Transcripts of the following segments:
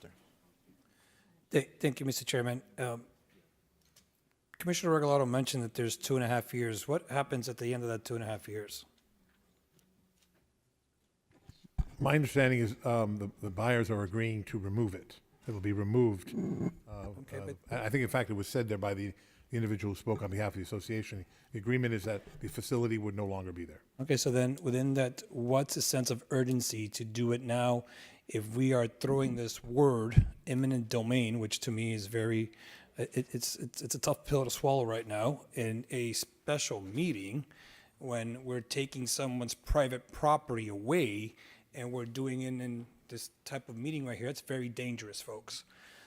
after. Thank you, Mr. Chairman. Commissioner Regalado mentioned that there's 2.5 years. What happens at the end of that 2.5 years? My understanding is the buyers are agreeing to remove it. It'll be removed. I think, in fact, it was said there by the individual who spoke on behalf of the association. The agreement is that the facility would no longer be there. Okay, so then within that, what's the sense of urgency to do it now if we are throwing this word, eminent domain, which to me is very, it's a tough pill to swallow right now, in a special meeting when we're taking someone's private property away and we're doing it in this type of meeting right here. It's very dangerous, folks.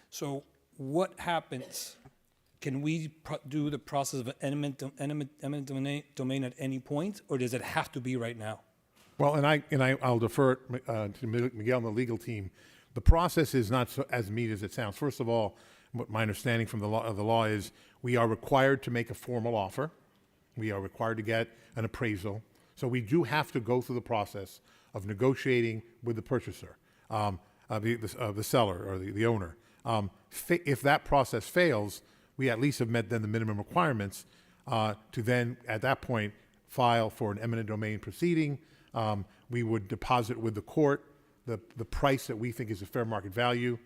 So what happens? Can we do the process of eminent domain at any point, or does it have to be right now? Well, I'll defer to Miguel and the legal team. The process is not as neat as it sounds. First of all, what my understanding from the law is we are required to make a formal offer. We are required to get an appraisal. So we do have to go through the process of negotiating with the purchaser, the seller or the owner. If that process fails, we at least have met then the minimum requirements to then, at that point, file for an eminent domain proceeding. We would deposit with the court the price that we think is a fair market value.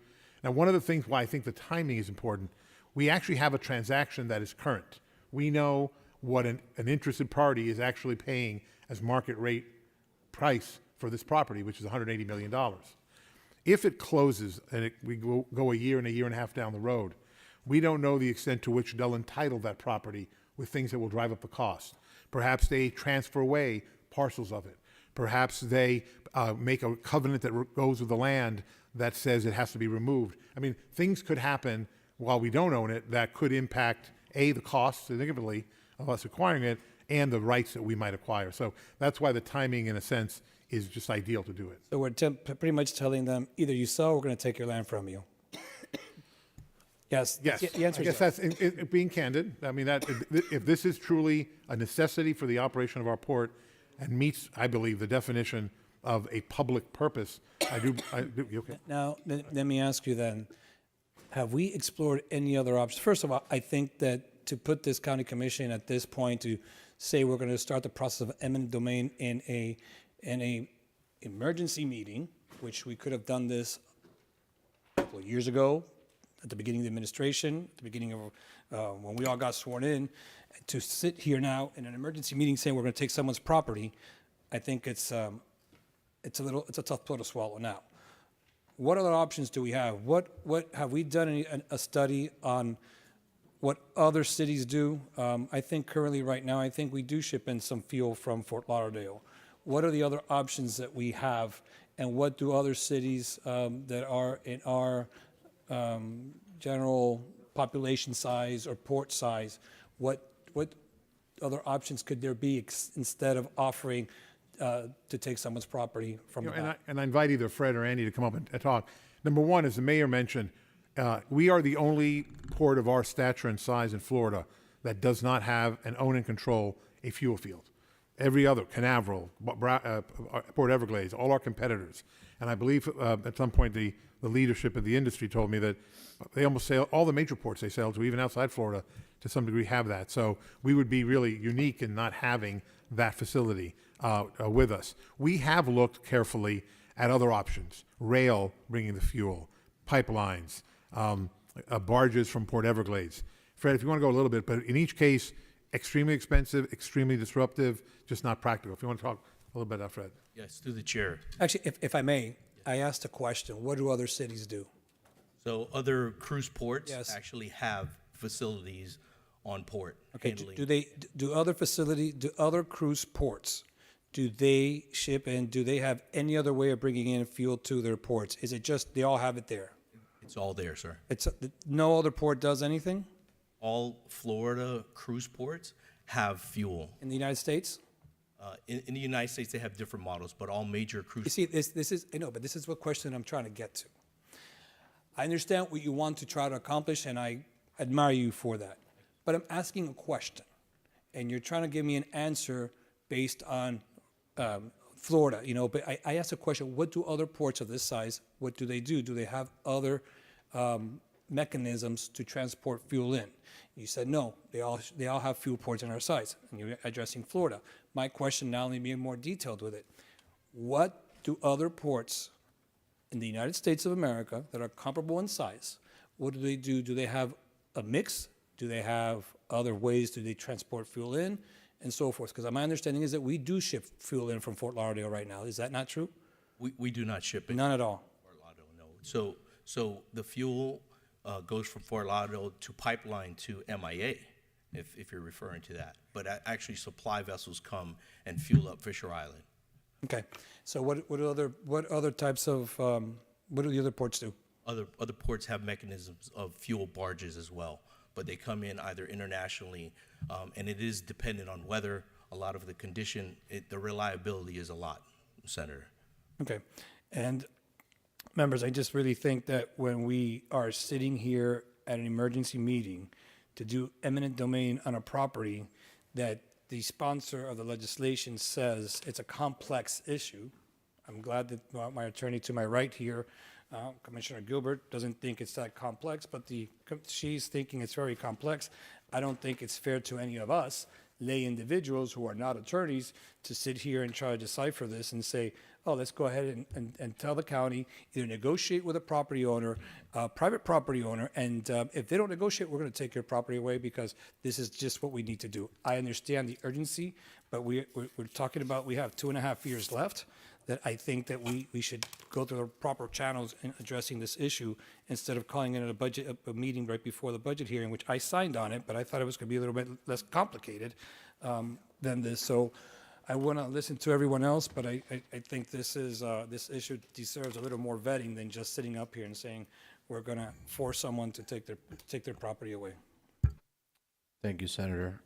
Now, one of the things why I think the timing is important, we actually have a transaction that is current. We know what an interested party is actually paying as market rate price for this property, which is $180 million. If it closes and we go a year and a half down the road, we don't know the extent to which they'll entitle that property with things that will drive up the cost. Perhaps they transfer away parcels of it. Perhaps they make a covenant that goes with the land that says it has to be removed. I mean, things could happen while we don't own it that could impact, A, the cost significantly of us acquiring it, and the rights that we might acquire. So that's why the timing, in a sense, is just ideal to do it. So we're pretty much telling them, either you sell or we're going to take your land from you. Yes. Yes, The answer I is guess yes. that's being candid. I mean, that if this is truly a necessity for the operation of our port and meets, I believe, the definition of a public purpose, I do. You okay? Now, let me ask you then, have we explored any other options? First of all, I think that to put this county commission at this point to say we're going to start the process of eminent domain in a emergency meeting, which we could have done this a couple of years ago, at the beginning of the administration, at the beginning of when we all got sworn in, to sit here now in an emergency meeting saying we're going to take someone's property, I think it's a tough pill to swallow. Now, what other options do we have? What have we done a study on what other cities do? I think currently right now, I think we do ship in some fuel from Fort Lauderdale. What are the other options that we have, and what do other cities that are in our general population size or port size, what other options could there be instead of offering to take someone's property from the back? And I invite either Fred or Andy to come up and talk. Number one, as the mayor mentioned, we are the only port of our stature and size in Florida that does not have and own and control a fuel field. Every other, Canaveral, Port Everglades, all our competitors. And I believe at some point the leadership of the industry told me that they almost sail, all the major ports they sail to, even outside Florida, to some degree have that. So we would be really unique in not having that facility with us. We have looked carefully at other options, rail bringing the fuel, pipelines, barges from Port Everglades. Fred, if you want to go a little bit, but in each case, extremely expensive, extremely disruptive, just not practical. If you want to talk a little bit about Fred. Yes, through the chair. Actually, if I may, I asked a question. What do other cities do? So other cruise ports Yes. actually have facilities on port. Okay, handling. do other cruise ports, do they ship and do they have any other way of bringing in fuel to their ports? Is it just they all have it there? It's all there, sir. No other port does anything All Florida cruise ports have fuel. in the United States? In the United States, they have different models, but all major cruise. You see, this is, I know, but this is what question I'm trying to get to. I understand what you want to try to accomplish, and I admire you for that. But I'm asking a question, and you're trying to give me an answer based on Florida, you know, but I asked a question, what do other ports of this size, what do they do? Do they have other mechanisms to transport fuel in? You said no, they all have fuel ports in our size, and you're addressing Florida. My question now, let me be more detailed with it. What do other ports in the United States of America that are comparable in size, what do they do? Do they have a mix? Do they have other ways? Do they transport fuel in? And so forth. Because my understanding is that we do ship fuel in from Fort Lauderdale right now. Is that not true? We do not ship it. None at all. Fort Lauderdale, no. So the fuel goes from Fort Lauderdale to pipeline to MIA, if you're referring to that. But actually, supply vessels come and fuel up Fisher Island. Okay. So what other types of what do the other ports do? Other ports have mechanisms of fuel barges as well, but they come in either internationally, and it is dependent on weather. A lot of the condition, the reliability is a lot, Senator. Okay. And members, I just really think that when we are sitting here at an emergency meeting to do eminent domain on a property, that the sponsor of the legislation says it's a complex issue. I'm glad that my attorney to my right here, Commissioner Gilbert, doesn't think it's that complex, but she's thinking it's very complex. I don't think it's fair to any of us, lay individuals who are not attorneys, to sit here and try to decipher this and say, oh, let's go ahead and tell the county, either negotiate with a property owner, private property owner, and if they don't negotiate, we're going to take your property away because this is just what we need to do. I understand the urgency, but we're talking about, we have 2.5 years left, that I think that we should go through the proper channels in addressing this issue instead of calling it a meeting right before the budget hearing, which I signed on it, but I thought it was going to be a little bit less complicated than this. So I want to listen to everyone else, but I think this issue deserves a little more vetting than just sitting up here and saying we're going to force someone to take their property away. Thank you, Senator.